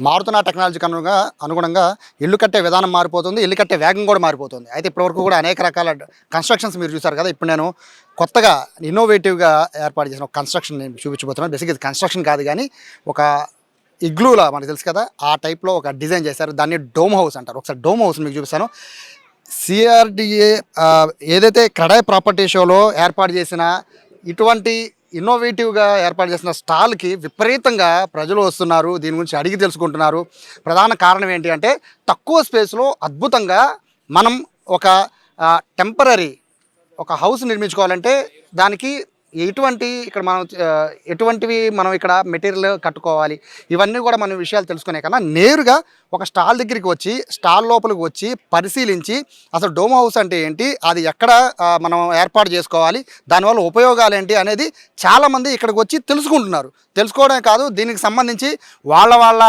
మారుతున్న టెక్నాలజీకి అనుగుణంగా ఇల్లు కట్టే విధానం మారిపోతుంది, ఇల్లు కట్టే వేగం కూడా మారిపోతుంది. అయితే ఇప్పటివరకు కూడా అనేక రకాల కన్స్ట్రక్షన్స్ మీరు చూసారు కదా. ఇప్పుడు నేను కొత్తగా ఇన్నోవేటివ్గా ఏర్పాటు చేసిన ఒక కన్స్ట్రక్షన్ నేను చూపించబోతున్నాను. బేసిక్గా ఇది కన్స్ట్రక్షన్ కాదు కానీ ఒక ఇగ్లూలా మనకు తెలుసు కదా, ఆ టైప్లో ఒక డిజైన్ చేశారు. దాన్ని డోమ్ హౌస్ అంటారు. ఒకసారి డోమ్ హౌస్ మీకు చూపిస్తాను. సిఆర్డిఏ ఏదైతే క్రెడాయ్ ప్రాపర్టీ షోలో ఏర్పాటు చేసిన ఇటువంటి ఇన్నోవేటివ్గా ఏర్పాటు చేసిన స్టాల్కి విపరీతంగా ప్రజలు వస్తున్నారు, దీని గురించి అడిగి తెలుసుకుంటున్నారు. ప్రధాన కారణం ఏంటి అంటే తక్కువ స్పేస్లో అద్భుతంగా మనం ఒక టెంపరరీ ఒక హౌస్ నిర్మించుకోవాలంటే దానికి ఎటువంటివి మనం ఇక్కడ మెటీరియల్ కట్టుకోవాలి, ఇవన్నీ కూడా మనం విషయాలు తెలుసుకునే కన్నా నేరుగా ఒక స్టాల్ దగ్గరికి వచ్చి స్టాల్ లోపలికి వచ్చి పరిశీలించి అసలు డోమ్ హౌస్ అంటే ఏంటి, అది ఎక్కడ మనం ఏర్పాటు చేసుకోవాలి, దానివల్ల ఉపయోగాలు ఏంటి అనేది చాలామంది ఇక్కడికి వచ్చి తెలుసుకుంటున్నారు. తెలుసుకోవడమే కాదు, దీనికి సంబంధించి వాళ్ళ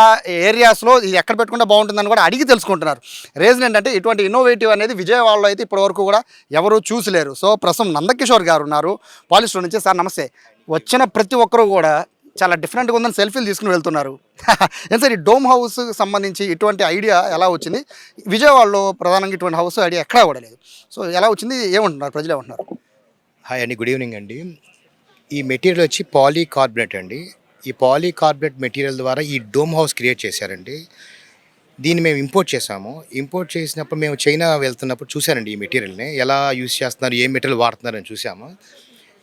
ఏరియాస్లో ఇది ఎక్కడ పెట్టుకుంటే బాగుంటుందని కూడా అడిగి తెలుసుకుంటున్నారు. రీజన్ ఏంటంటే ఇటువంటి ఇన్నోవేటివ్ అనేది విజయవాడలో అయితే ఇప్పటివరకు కూడా ఎవరూ చూసలేరు. సో ప్రస్తుతం నందకిషోర్ గారు ఉన్నారు పాలిస్టర్ నుంచి. సార్ నమస్తే. వచ్చిన ప్రతి ఒక్కరూ కూడా చాలా డిఫరెంట్గా ఉందని సెల్ఫీలు తీసుకుని వెళ్తున్నారు. ఏం సార్ ఈ డోమ్ హౌస్ సంబంధించి ఇటువంటి ఐడియా ఎలా వచ్చింది? విజయవాడలో ప్రధానంగా ఇటువంటి హౌస్ ఐడియా ఎక్కడా కూడా లేదు. సో ఎలా వచ్చింది, ఏమంటున్నారు ప్రజలు, ఏమంటున్నారు? హాయ్ అండి, గుడ్ ఈవినింగ్ అండి. ఈ మెటీరియల్ వచ్చి పాలీకార్బోనేట్ అండి. ఈ పాలీకార్బోనేట్ మెటీరియల్ ద్వారా ఈ డోమ్ హౌస్ క్రియేట్ చేశారండి. దీన్ని మేము ఇంపోర్ట్ చేసాము. ఇంపోర్ట్ చేసినప్పుడు మేము చైనా వెళ్తున్నప్పుడు చూశానండి ఈ మెటీరియల్ని ఎలా యూజ్ చేస్తున్నారు, ఏ మెటీరియల్ వాడుతున్నారని చూసాము.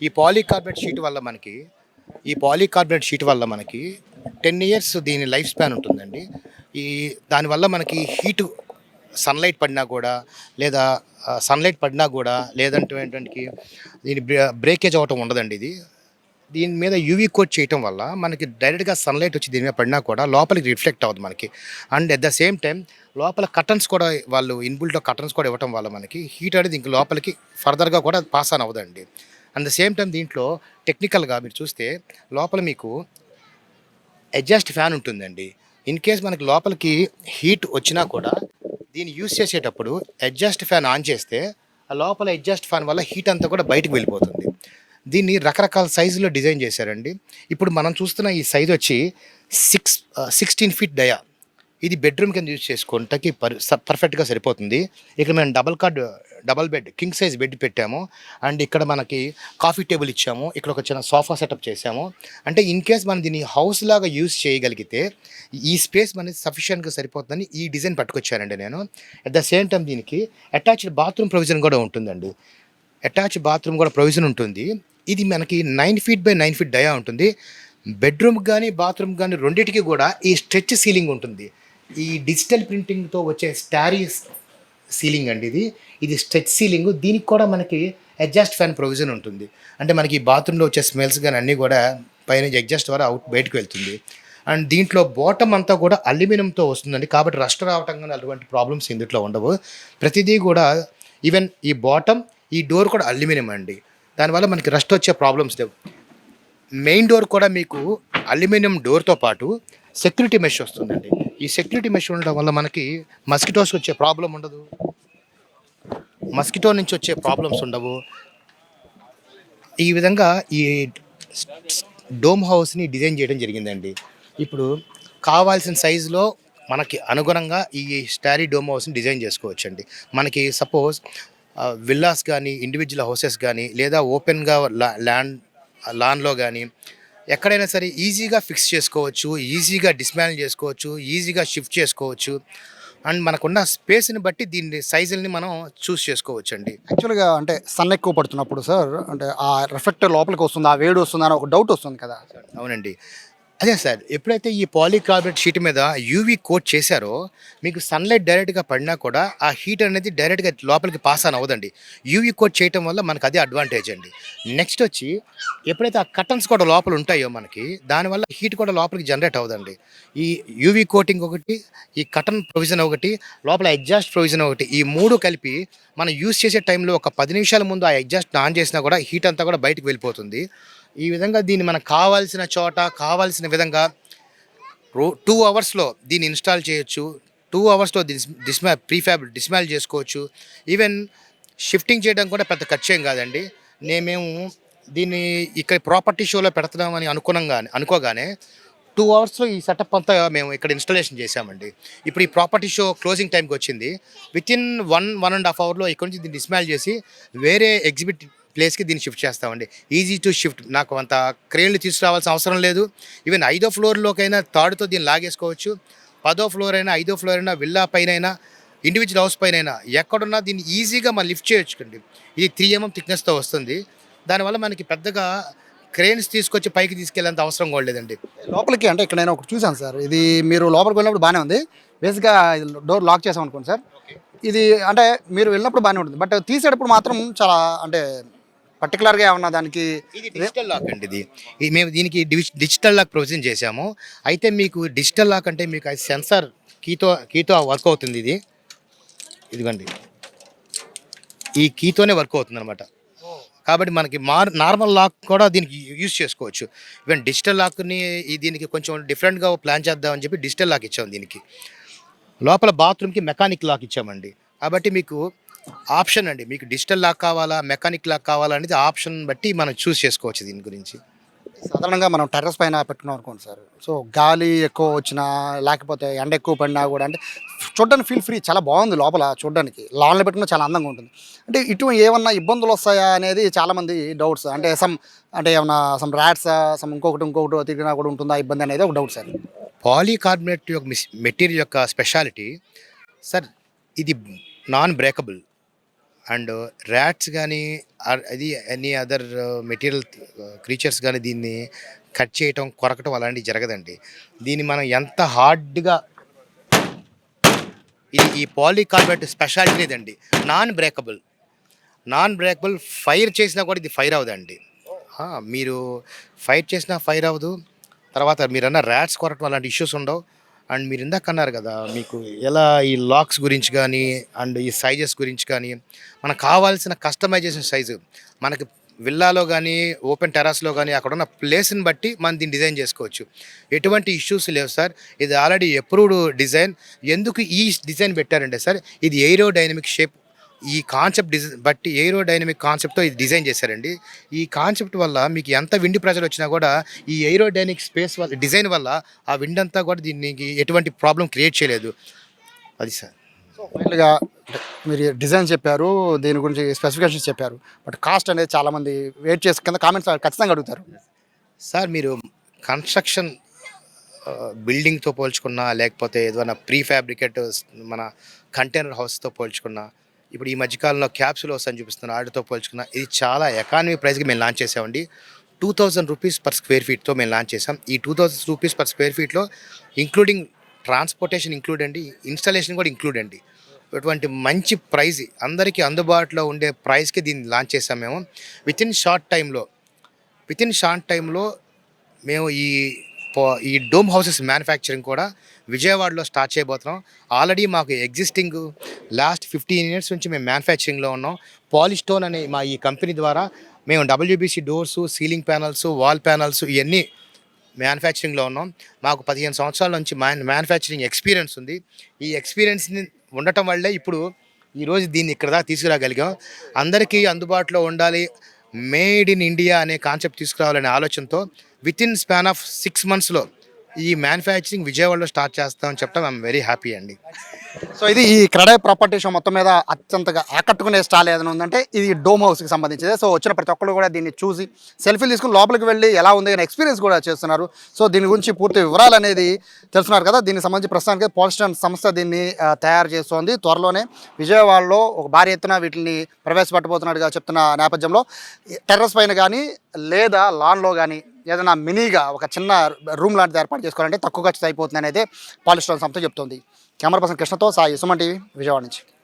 ఈ పాలీకార్బోనేట్ షీట్ వల్ల మనకి 10 years దీని లైఫ్ స్పాన్ ఉంటుందండి. దానివల్ల మనకి హీటు సన్లైట్ పడినా కూడా లేదంటే ఏంటంటే దీని బ్రేకేజ్ అవ్వటం ఉండదండి. దీని మీద యూవీ కోట్ చేయటం వల్ల మనకి డైరెక్ట్గా సన్లైట్ వచ్చి దీని మీద పడినా కూడా లోపలికి రిఫ్లెక్ట్ అవ్వదు మనకి. And at the same time లోపల కర్టన్స్ కూడా వాళ్ళు ఇన్బుల్ట్ కర్టన్స్ కూడా ఇవ్వటం వల్ల మనకి హీట్ అనేది ఇంక లోపలికి ఫర్దర్గా కూడా పాస్ ఆన్ అవ్వదండి. అట్ ద సేమ్ టైం దీంట్లో టెక్నికల్గా మీరు చూస్తే లోపల మీకు అడ్జస్ట్ ఫ్యాన్ ఉంటుందండి. ఇన్ కేస్ మనకి లోపలికి హీట్ వచ్చినా కూడా దీన్ని యూస్ చేసేటప్పుడు అడ్జస్ట్ ఫ్యాన్ ఆన్ చేస్తే ఆ లోపల అడ్జస్ట్ ఫ్యాన్ వల్ల హీట్ అంతా కూడా బయటకు వెళ్ళిపోతుంది. దీన్ని రకరకాల సైజులో డిజైన్ చేశారండి. ఇప్పుడు మనం చూస్తున్న ఈ సైజ్ వచ్చి 16 feet డయా. ఇది బెడ్రూమ్ కింద యూజ్ చేసుకోవటానికి పర్ఫెక్ట్గా సరిపోతుంది. ఇక్కడ మేము double bed king size bed పెట్టాము. అండ్ ఇక్కడ మనకి కాఫీ టేబుల్ ఇచ్చాము. ఇక్కడ ఒక చిన్న సోఫా సెటప్ చేసాము. అంటే ఇన్ కేస్ మనం దీన్ని హౌస్ లాగా యూజ్ చేయగలిగితే ఈ స్పేస్ మనకి సఫిషియెంట్గా సరిపోతుందని ఈ డిజైన్ పట్టుకొచ్చానండి నేను. అట్ ద సేమ్ టైం దీనికి అటాచ్డ్ బాత్రూమ్ ప్రొవిజన్ కూడా ఉంటుందండి. ఇది మనకి 9 feet by 9 feet డయా ఉంటుంది. బెడ్రూమ్ కానీ బాత్రూమ్ కానీ రెండింటికి కూడా ఈ స్ట్రెచ్ సీలింగ్ ఉంటుంది. ఈ డిజిటల్ ప్రింటింగ్తో వచ్చే స్టారీ సీలింగ్ అండి. ఇది స్ట్రెచ్ సీలింగ్. దీనికి కూడా మనకి అడ్జస్ట్ ఫ్యాన్ ప్రొవిజన్ ఉంటుంది. అంటే మనకి బాత్రూంలో వచ్చే స్మెల్స్ కానీ అన్నీ కూడా పైన అడ్జస్ట్ ద్వారా బయటకు వెళ్తుంది. అండ్ దీంట్లో బాటమ్ అంతా కూడా అల్యూమినియంతో వస్తుందండి. కాబట్టి రస్ట్ రావటం కానీ అటువంటి ప్రాబ్లమ్స్ ఇందులో ఉండవు. ప్రతిదీ కూడా ఈవెన్ ఈ బాటమ్ ఈ డోర్ కూడా అల్యూమినియం అండి. దానివల్ల మనకి రస్ట్ వచ్చే ప్రాబ్లమ్స్ లేవు. మెయిన్ డోర్ కూడా మీకు అల్యూమినియం డోర్తో పాటు సెక్యూరిటీ మెష్ వస్తుందండి. ఈ సెక్యూరిటీ మెష్ ఉండడం వల్ల మనకి మస్కిటోస్ వచ్చే ప్రాబ్లం ఉండదు, మస్కిటో నుంచి వచ్చే ప్రాబ్లమ్స్ ఉండవు. ఈ విధంగా ఈ డోమ్ హౌస్ని డిజైన్ చేయడం జరిగిందండి. ఇప్పుడు కావాల్సిన సైజులో మనకి అనుగుణంగా ఈ స్టారీ డోమ్ హౌస్ని డిజైన్ చేసుకోవచ్చండి. మనకి సపోజ్ విల్లాస్ కానీ ఇండివిజువల్ హౌసెస్ కానీ లేదా ఓపెన్గా లాన్లో కానీ ఎక్కడైనా సరే ఈజీగా ఫిక్స్ చేసుకోవచ్చు, ఈజీగా డిస్మాంటిల్ చేసుకోవచ్చు, ఈజీగా షిఫ్ట్ చేసుకోవచ్చు. అండ్ మనకున్న స్పేస్ని బట్టి దీన్ని సైజుల్ని మనం చూస్ చేసుకోవచ్చు అండి. యాక్చువల్గా అంటే సన్ ఎక్కువ పడుతున్నప్పుడు సార్ అంటే ఆ రిఫ్లెక్టర్ లోపలికి వస్తుంది, ఆ వేడి వస్తుంది అని ఒక డౌట్ వస్తుంది కదా. అవునండి, అదే సార్. ఎప్పుడైతే ఈ పాలీకార్బోనేట్ షీట్ మీద యూవీ కోట్ చేశారో మీకు సన్లైట్ డైరెక్ట్గా పడినా కూడా ఆ హీట్ అనేది డైరెక్ట్గా లోపలికి పాస్ ఆన్ అవ్వదండి. యూవీ కోట్ చేయటం వల్ల మనకు అదే అడ్వాంటేజ్ అండి. నెక్స్ట్ వచ్చి ఎప్పుడైతే ఆ కర్టన్స్ కూడా లోపల ఉంటాయో మనకి దానివల్ల హీట్ కూడా లోపలికి జనరేట్ అవ్వదండి. ఈ యూవీ కోటింగ్ ఒకటి, ఈ కర్టన్ ప్రొవిజన్ ఒకటి, లోపల ఎగ్జాస్ట్ ప్రొవిజన్ ఒకటి, ఈ మూడు కలిపి మనం యూజ్ చేసే టైంలో ఒక 10 నిమిషాల ముందు ఆ ఎగ్జాస్ట్ ఆన్ చేసినా కూడా హీట్ అంతా కూడా బయటకు వెళ్ళిపోతుంది. ఈ విధంగా దీన్ని మనకు కావాల్సిన చోట కావాల్సిన విధంగా 2 hours దీన్ని ఇన్స్టాల్ చేయొచ్చు. 2 hours దీన్ని ప్రీఫ్యాబ్ డిస్మాంటిల్ చేసుకోవచ్చు. ఈవెన్ షిఫ్టింగ్ చేయడం కూడా పెద్ద ఖర్చు ఏం కాదండి. మేము దీన్ని ఇక్కడ ప్రాపర్టీ షోలో పెడుతున్నామని అనుకోగానే 2 అవర్స్లో ఈ సెటప్ అంతా మేము ఇక్కడ ఇన్స్టాలేషన్ చేసామండి. ఇప్పుడు ఈ ప్రాపర్టీ షో క్లోజింగ్ టైంకి వచ్చింది. వితిన్ 1.5 అవర్లో ఇక్కడ నుంచి దీన్ని డిస్మాంటిల్ చేసి వేరే ఎగ్జిబిట్ ప్లేస్కి దీన్ని షిఫ్ట్ చేస్తామండి. Easy to shift. నాకు అంత క్రేన్లు తీసుకురావాల్సిన అవసరం లేదు. ఈవెన్ 5వ ఫ్లోర్లోకైనా తాడుతో దీన్ని లాగేసుకోవచ్చు. 10వ ఫ్లోర్ అయినా 5వ ఫ్లోర్ అయినా విల్లా పైన అయినా ఇండివిజువల్ హౌస్ పైన అయినా ఎక్కడున్నా దీన్ని ఈజీగా మనం లిఫ్ట్ చేయొచ్చుకండి. ఇది 3 mm థిక్నెస్తో వస్తుంది. దానివల్ల మనకి పెద్దగా క్రేన్స్ తీసుకొచ్చి పైకి తీసుకెళ్ళేంత అవసరం కూడా లేదండి. లోపలికి అంటే ఇక్కడ నేను ఒకటి చూశాను సార్. ఇది మీరు లోపలికి వెళ్ళినప్పుడు బాగానే ఉంది. బేసిక్గా డోర్ లాక్ చేసాం అనుకోండి సార్. ఇది అంటే మీరు వెళ్ళినప్పుడు బాగానే ఉంటుంది, బట్ తీసేటప్పుడు మాత్రం చాలా అంటే పర్టికులర్గా ఏమన్నా దానికి ఇది డిజిటల్ లాక్ అండి. మేము దీనికి డిజిటల్ లాక్ ప్రొవిజన్ చేశాము. అయితే మీకు డిజిటల్ లాక్ అంటే మీకు అది సెన్సార్ కీతో వర్క్ అవుతుంది. ఇదిగోండి, ఈ కీతోనే వర్క్ అవుతుంది అనమాట. కాబట్టి మనకి నార్మల్ లాక్ కూడా దీనికి యూజ్ చేసుకోవచ్చు. ఈవెన్ డిజిటల్ లాక్ని దీనికి కొంచెం డిఫరెంట్గా ప్లాన్ చేద్దామని చెప్పి డిజిటల్ లాక్ ఇచ్చాము. దీనికి లోపల బాత్రూమ్కి మెకానిక్ లాక్ ఇచ్చామండి. కాబట్టి మీకు ఆప్షన్ అండి, మీకు డిజిటల్ లాక్ కావాలా మెకానిక్ లాక్ కావాలా అనేది ఆప్షన్ బట్టి మనం చూస్ చేసుకోవచ్చు దీని గురించి. సాధారణంగా మనం టెర్రస్ పైన పెట్టుకున్నాం అనుకోండి సార్. సో గాలి ఎక్కువ వచ్చినా లేకపోతే ఎండ ఎక్కువ పడినా కూడా అంటే చూడడానికి ఫీల్ ఫ్రీ చాలా బాగుంది లోపల చూడడానికి. లాన్లో పెట్టుకున్న చాలా అందంగా ఉంటుంది. అంటే ఇటువంటి ఏమన్నా ఇబ్బందులు వస్తాయా అనేది చాలామంది డౌట్స్. అంటే అంటే ఏమన్నా ర్యాట్స్ ఇంకొకటి తిరిగినా కూడా ఉంటుందా ఇబ్బంది అనేది ఒక డౌట్ సార్. పాలీకార్బోనేట్ యొక్క మెటీరియల్ యొక్క స్పెషాలిటీ సార్, ఇది నాన్ బ్రేకబుల్. అండ్ ర్యాట్స్ కానీ అది ఎనీ అదర్ మెటీరియల్ క్రీచర్స్ కానీ దీన్ని కట్ చేయటం కొరకటం అలాంటివి జరగదండి. దీన్ని మనం ఎంత హార్డ్గా ఈ పాలీకార్బోనేట్ స్పెషాలిటీ లేదండి. నాన్ బ్రేకబుల్ ఫైర్ చేసినా కూడా ఇది ఫైర్ అవ్వదండి. మీరు ఫైర్ చేసినా ఫైర్ అవ్వదు. తర్వాత మీరన్న ర్యాట్స్ కొరకటం అలాంటి ఇష్యూస్ ఉండవు. అండ్ మీరు ఇందాక అన్నారు కదా, మీకు ఎలా ఈ లాక్స్ గురించి కానీ అండ్ ఈ సైజెస్ గురించి కానీ మనకు కావాల్సిన కస్టమైజేషన్ సైజు మనకి విల్లాలో కానీ ఓపెన్ టెరాస్లో కానీ అక్కడ ఉన్న ప్లేస్ని బట్టి మనం దీన్ని డిజైన్ చేసుకోవచ్చు. ఎటువంటి ఇష్యూస్ లేవు సార్. ఇది ఆల్రెడీ అప్రూవ్డ్ డిజైన్. ఎందుకు ఈ డిజైన్ పెట్టారంటే సార్, ఇది ఏరోడైనమిక్ షేప్, ఈ కాన్సెప్ట్ బట్టి ఏరోడైనమిక్ కాన్సెప్ట్తో ఇది డిజైన్ చేశారండి. ఈ కాన్సెప్ట్ వల్ల మీకు ఎంత విండ్ ప్రెషర్ వచ్చినా కూడా ఈ ఏరోడైనమిక్ స్పేస్ వల్ల డిజైన్ వల్ల ఆ విండ్ అంతా కూడా దీనికి ఎటువంటి ప్రాబ్లం క్రియేట్ చేయలేదు. అది సార్. సో ఫైనల్గా మీరు డిజైన్ చెప్పారు, దీని గురించి స్పెసిఫికేషన్స్ చెప్పారు, బట్ కాస్ట్ అనేది చాలామంది వెయిట్ చేసి కింద కామెంట్స్ ఖచ్చితంగా అడుగుతారు. సార్ మీరు కన్స్ట్రక్షన్ బిల్డింగ్తో పోల్చుకున్నా లేకపోతే ఏదైనా ప్రీ ఫ్యాబ్రికేట్ మన కంటైనర్ హౌస్తో పోల్చుకున్నా, ఇప్పుడు ఈ మధ్యకాలంలో క్యాప్సుల్ హౌస్ అని చూపిస్తున్న వాటితో పోల్చుకున్నా, ఇది చాలా ఎకానమీ ప్రైస్కి మేము లాంచ్ చేసామండి. 2000 రూపీస్ పర్ స్క్వేర్ ఫీట్తో మేము లాంచ్ చేసాం. ఈ 2000 రూపీస్ పర్ స్క్వేర్ ఫీట్లో ఇంక్లూడింగ్ ట్రాన్స్పోర్టేషన్ ఇంక్లూడ్ అండి, ఇన్స్టాలేషన్ కూడా ఇంక్లూడ్ అండి. అటువంటి మంచి ప్రైజ్ అందరికీ అందుబాటులో ఉండే ప్రైస్కి దీన్ని లాంచ్ చేసాం మేము. వితిన్ షార్ట్ టైంలో మేము ఈ డోమ్ హౌసెస్ మ్యానుఫ్యాక్చరింగ్ కూడా విజయవాడలో స్టార్ట్ చేయబోతున్నాం. ఆల్రెడీ మాకు ఎగ్జిస్టింగ్ లాస్ట్ 15 ఇయర్స్ నుంచి మేము మ్యానుఫ్యాక్చరింగ్లో ఉన్నాం. పాలిస్టోన్ అనే మా ఈ కంపెనీ ద్వారా మేము WBC doors, ceiling panels, wall panels ఇవన్నీ మ్యానుఫ్యాక్చరింగ్లో ఉన్నాం. మాకు 15 సంవత్సరాల నుంచి మ్యానుఫ్యాక్చరింగ్ ఎక్స్పీరియన్స్ ఉంది. ఈ ఎక్స్పీరియన్స్ని ఉండటం వల్లే ఇప్పుడు ఈరోజు దీన్ని ఇక్కడ దాకా తీసుకురాగలిగాం. అందరికీ అందుబాటులో ఉండాలి, మేడ్ ఇన్ ఇండియా అనే కాన్సెప్ట్ తీసుకురావాలనే ఆలోచనతో వితిన్ స్పాన్ ఆఫ్ 6 monthsలో ఈ మ్యానుఫ్యాక్చరింగ్ విజయవాడలో స్టార్ట్ చేస్తామని చెప్పడం ఐఎమ్ వెరీ హ్యాపీ అండి. సో ఇది ఈ క్రెడై ప్రాపర్టీ షో మొత్తం మీద అత్యంతగా ఆకట్టుకునే స్టాల్ ఏదైనా ఉందంటే ఇది డోమ్ హౌస్కి సంబంధించింది. సో వచ్చిన ప్రతి ఒక్కరు కూడా దీన్ని చూసి సెల్ఫీలు తీసుకుని లోపలికి వెళ్ళి ఎలా ఉంది అనే ఎక్స్పీరియన్స్ కూడా చేస్తున్నారు. సో దీని గురించి పూర్తి వివరాలు అనేది తెలుసున్నారు కదా. దీనికి సంబంధించి ప్రస్తుతానికి పాలిస్టోన్ సంస్థ దీన్ని తయారు చేస్తోంది. త్వరలోనే విజయవాడలో ఒక భారీ ఎత్తున వీటిని ప్రవేశపెట్టబోతున్నట్టుగా చెప్తున్న నేపథ్యంలో టెర్రస్ పైన కానీ లేదా లాన్లో కానీ ఏదైనా మినీగా ఒక చిన్న రూమ్ లాంటిది ఏర్పాటు చేసుకోవాలంటే తక్కువ ఖర్చు అయిపోతుంది అనేది పాలిస్టోన్ సంస్థ చెప్తోంది. కెమెరా పర్సన్ కృష్ణతో సాయి, సుమన్ టీవీ, విజయవాడ నుంచి.